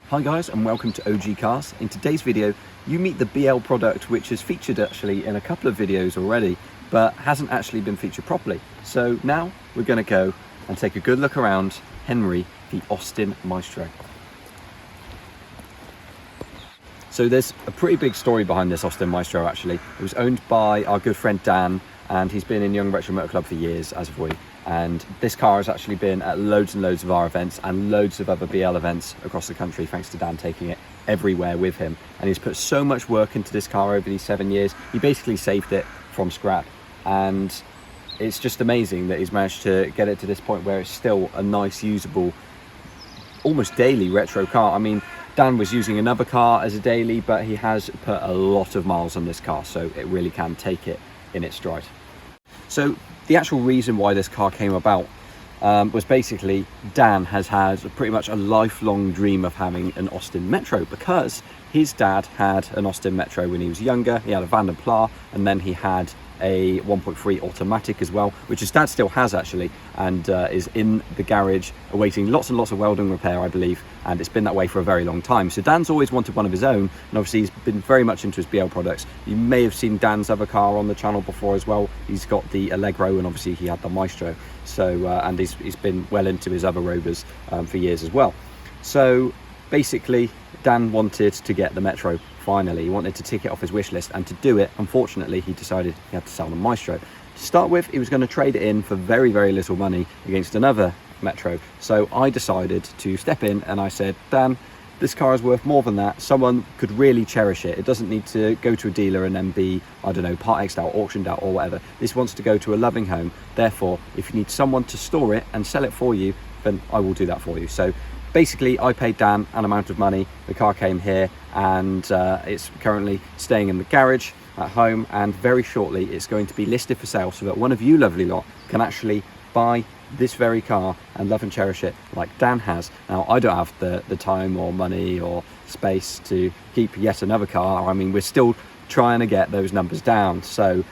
Hi guys, and welcome to OG Cars. In today's video you meet the BL product, which is featured actually in a couple of videos already but hasn't actually been featured properly. So now we're going to go and take a good look around Henry the Austin Maestro. So there's a pretty big story behind this Austin Maestro actually. It was owned by our good friend Dan, and he's been in Young Retro Motor Club for years, as have we. And this car has actually been at loads and loads of our events and loads of other BL events across the country, thanks to Dan taking it everywhere with him. And he's put so much work into this car over these 7 years. He basically saved it from scrap. And it's just amazing that he's managed to get it to this point where it's still a nice, usable, almost daily retro car. I mean, Dan was using another car as a daily, but he has put a lot of miles on this car, so it really can take it in its stride. So the actual reason why this car came about was basically Dan has had pretty much a lifelong dream of having an Austin Metro, because his dad had an Austin Metro when he was younger. He had a Van der Pla, and then he had a 1.3 automatic as well, which his dad still has actually, and is in the garage awaiting lots and lots of welding repair, I believe, and it's been that way for a very long time. So Dan's always wanted one of his own, and obviously he's been very much into his BL products. You may have seen Dan's other car on the channel before as well. He's got the Allegro, and obviously he had the Maestro, so and he's been well into his other Rovers for years as well. So basically Dan wanted to get the Metro. Finally, he wanted to tick it off his wish list, and to do it, unfortunately, he decided he had to sell the Maestro. To start with, he was going to trade it in for very, very little money against another Metro. So I decided to step in and I said, Dan, this car is worth more than that. Someone could really cherish it. It doesn't need to go to a dealer and then be, I don't know, part X'd out, auctioned out or whatever. This wants to go to a loving home. Therefore, if you need someone to store it and sell it for you, then I will do that for you. So basically, I paid Dan an amount of money. The car came here, and it's currently staying in the garage at home, and very shortly it's going to be listed for sale, so that one of you lovely lot can actually buy this very car and love and cherish it like Dan has. Now, I don't have the time or money or space to keep yet another car. I mean, we're still trying to get those numbers down, so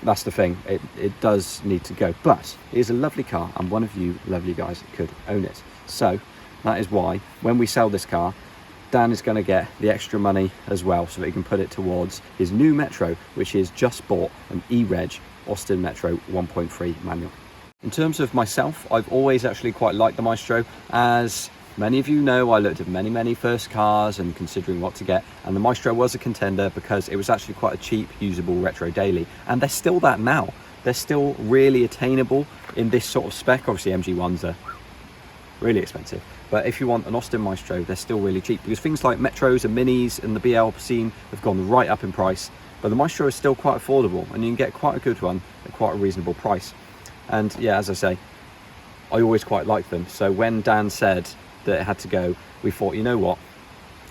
that's the thing. It does need to go, but it is a lovely car, and one of you lovely guys could own it. So that is why when we sell this car, Dan is going to get the extra money as well, so that he can put it towards his new Metro, which is just bought an E-Reg Austin Metro 1.3 manual. In terms of myself, I've always actually quite liked the Maestro. As many of you know, I looked at many first cars and considering what to get, and the Maestro was a contender because it was actually quite a cheap, usable retro daily, and they're still that now. They're still really attainable in this sort of spec. Obviously MG1s are really expensive, but if you want an Austin Maestro, they're still really cheap, because things like Metros and Minis and the BL scene have gone right up in price, but the Maestro is still quite affordable, and you can get quite a good one at quite a reasonable price. And yeah, as I say, I always quite liked them. So when Dan said that it had to go, we thought, you know what,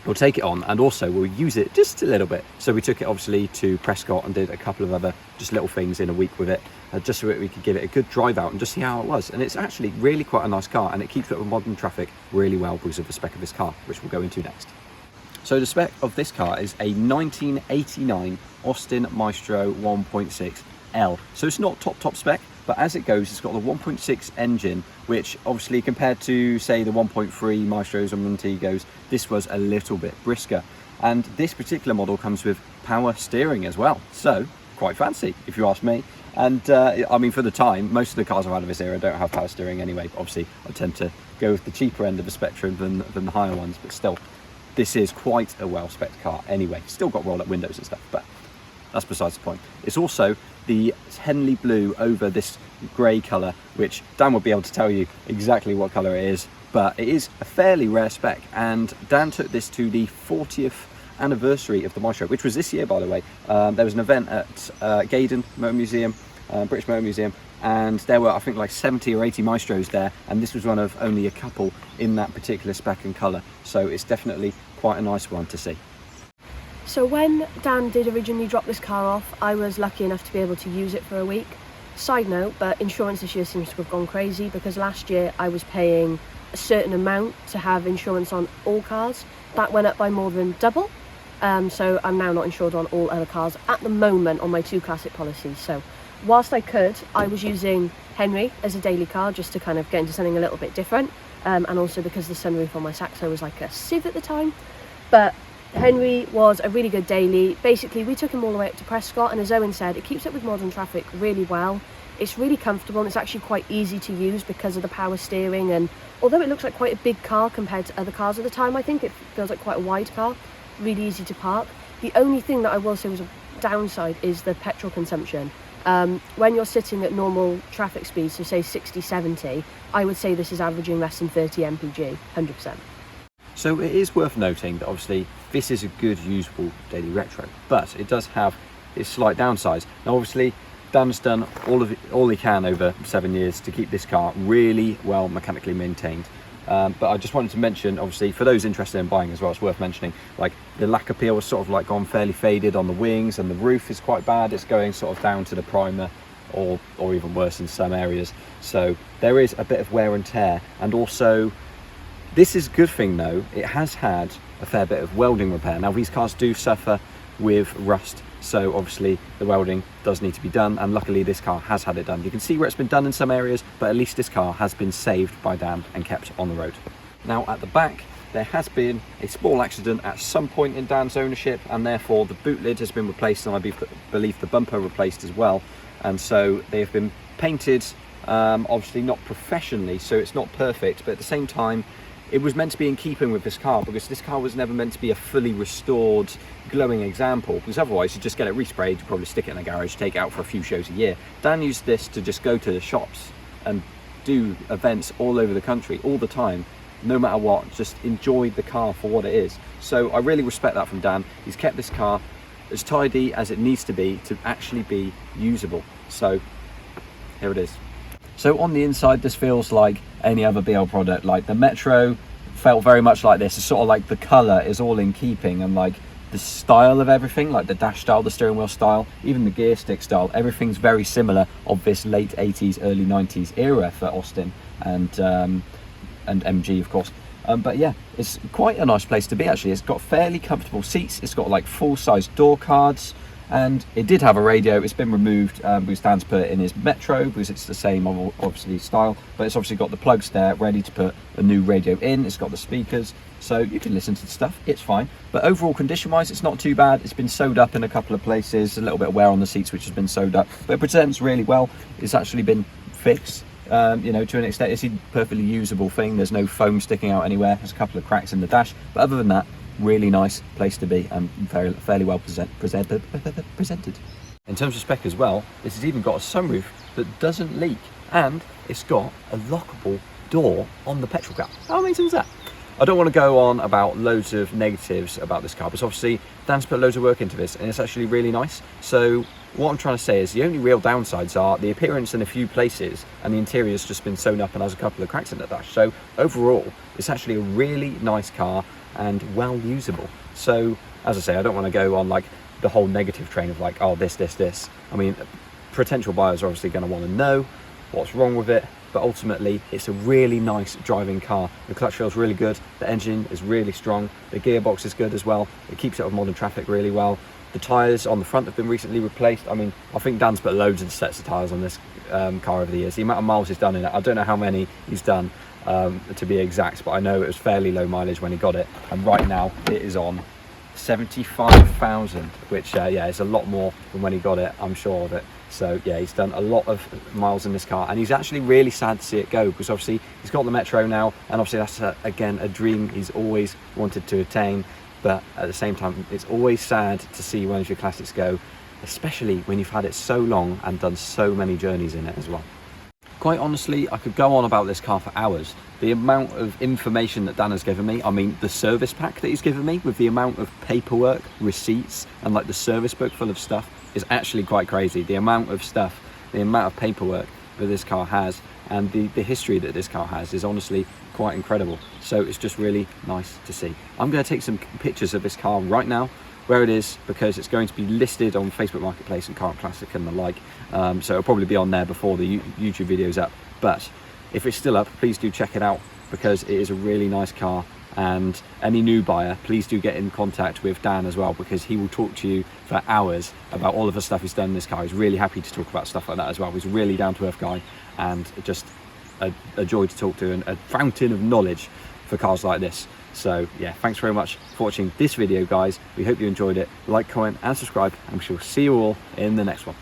we'll take it on, and also we'll use it just a little bit. So we took it obviously to Prescott and did a couple of other just little things in a week with it, just so that we could give it a good drive out and just see how it was. And it's actually really quite a nice car, and it keeps up with modern traffic really well because of the spec of this car, which we'll go into next. So the spec of this car is a 1989 Austin Maestro 1.6L. So it's not top spec, but as it goes, it's got the 1.6 engine, which obviously compared to, say, the 1.3 Maestros and Montegos, this was a little bit brisker. And this particular model comes with power steering as well, so quite fancy if you ask me. And I mean, for the time, most of the cars I've had of this era don't have power steering anyway. Obviously I tend to go with the cheaper end of the spectrum than the higher ones, but still, this is quite a well-spec'd car anyway. Still got roll-up windows and stuff, but that's besides the point. It's also the Henley blue over this grey colour, which Dan will be able to tell you exactly what colour it is, but it is a fairly rare spec, and Dan took this to the 40th anniversary of the Maestro, which was this year, by the way. There was an event at Gaydon Motor Museum, British Motor Museum, and there were, I think, like 70 or 80 Maestros there, and this was one of only a couple in that particular spec and colour, so it's definitely quite a nice one to see. So when Dan did originally drop this car off, I was lucky enough to be able to use it for a week. Side note, but insurance this year seems to have gone crazy, because last year I was paying a certain amount to have insurance on all cars. That went up by more than double, so I'm now not insured on all other cars at the moment on my 2 classic policies. So whilst I could, I was using Henry as a daily car just to kind of get into something a little bit different. and also because the sunroof on my Saxo was like a sieve at the time. But Henry was a really good daily. Basically, we took him all the way up to Prescott, and as Owen said, it keeps up with modern traffic really well. It's really comfortable, and it's actually quite easy to use because of the power steering, and although it looks like quite a big car compared to other cars at the time, I think it feels like quite a wide car, really easy to park. The only thing that I will say was a downside is the petrol consumption. When you're sitting at normal traffic speeds, so say 60, 70, I would say this is averaging less than 30 mpg, 100%. So it is worth noting that obviously this is a good usable daily retro, but it does have its slight downsides. Now obviously Dan's done all he can over 7 years to keep this car really well mechanically maintained. But I just wanted to mention, obviously, for those interested in buying as well, it's worth mentioning, like the lacquer peel has sort of like gone fairly faded on the wings, and the roof is quite bad. It's going sort of down to the primer, or even worse in some areas. So there is a bit of wear and tear. And also, this is a good thing though, it has had a fair bit of welding repair. Now these cars do suffer with rust, so obviously the welding does need to be done, and luckily this car has had it done. You can see where it's been done in some areas, but at least this car has been saved by Dan and kept on the road. Now at the back, there has been a small accident at some point in Dan's ownership, and therefore the boot lid has been replaced, and I believe the bumper replaced as well. And so they have been painted, obviously not professionally, so it's not perfect, but at the same time it was meant to be in keeping with this car, because this car was never meant to be a fully restored, glowing example, because otherwise you just get it resprayed, you probably stick it in a garage, take it out for a few shows a year. Dan used this to just go to the shops and do events all over the country, all the time, no matter what, just enjoyed the car for what it is. So I really respect that from Dan. He's kept this car as tidy as it needs to be actually be usable. So here it is. So on the inside, this feels like any other BL product. Like the Metro felt very much like this. It's sort of like the colour is all in keeping, and like the style of everything, like the dash style, the steering wheel style, even the gear stick style, everything's very similar of this late 80s, early 90s era for Austin and MG, of course. But yeah, it's quite a nice place to be actually. It's got fairly comfortable seats. It's got like full-size door cards. And it did have a radio. It's been removed because Dan's put it in his Metro because it's the same obviously style, but it's obviously got the plugs there ready to put a new radio in. It's got the speakers, so you can listen to the stuff. It's fine. But overall condition wise, it's not too bad. It's been sewed up in a couple of places, a little bit of wear on the seats which has been sewed up, but it presents really well. It's actually been fixed, you know, to an extent. It's a perfectly usable thing. There's no foam sticking out anywhere. There's a couple of cracks in the dash, but other than that, really nice place to be, and fairly well presented. In terms of spec as well, this has even got a sunroof that doesn't leak, and it's got a lockable door on the petrol cap. How amazing is that? I don't want to go on about loads of negatives about this car, but obviously Dan's put loads of work into this and it's actually really nice. So what I'm trying to say is the only real downsides are the appearance in a few places, and the interior's just been sewn up and has a couple of cracks in the dash. So overall, it's actually a really nice car and well usable. So as I say, I don't want to go on like the whole negative train of like, oh, this. I mean, potential buyers are obviously going to want to know what's wrong with it, but ultimately it's a really nice driving car. The clutch feels really good, the engine is really strong, the gearbox is good as well, it keeps it with modern traffic really well. The tyres on the front have been recently replaced. I mean, I think Dan's put loads of sets of tyres on this car over the years. The amount of miles he's done in it, I don't know how many he's done to be exact, but I know it was fairly low mileage when he got it, and right now it is on 75,000, which yeah, is a lot more than when he got it, I'm sure of it. So yeah, he's done a lot of miles in this car, and he's actually really sad to see it go, because obviously he's got the Metro now, and obviously that's again a dream he's always wanted to attain. But at the same time, it's always sad to see one of your classics go, especially when you've had it so long and done so many journeys in it as well. Quite honestly, I could go on about this car for hours. The amount of information that Dan has given me, I mean, the service pack that he's given me with the amount of paperwork, receipts, and like the service book full of stuff is actually quite crazy. The amount of stuff, the amount of paperwork that this car has, and the history that this car has is honestly quite incredible. So it's just really nice to see. I'm going to take some pictures of this car right now, where it is, because it's going to be listed on Facebook Marketplace and Car Classic and the like, so it'll probably be on there before the YouTube video's up. But if it's still up, please do check it out, because it is a really nice car. And any new buyer, please do get in contact with Dan as well, because he will talk to you for hours about all of the stuff he's done in this car. He's really happy to talk about stuff like that as well. He's a really down-to-earth guy, and just a joy to talk to and a fountain of knowledge for cars like this. So yeah, thanks very much for watching this video, guys. We hope you enjoyed it. Like, comment and subscribe, and we shall see you all in the next one.